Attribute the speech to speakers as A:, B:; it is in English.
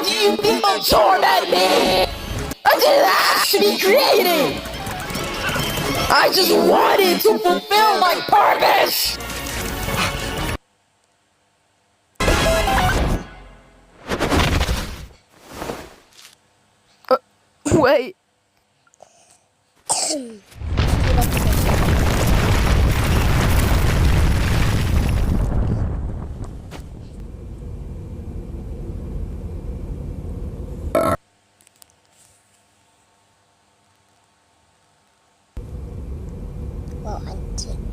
A: you people torment me? I didn't ask to be created! I just wanted to fulfill my purpose! Wait.
B: Well, anjing.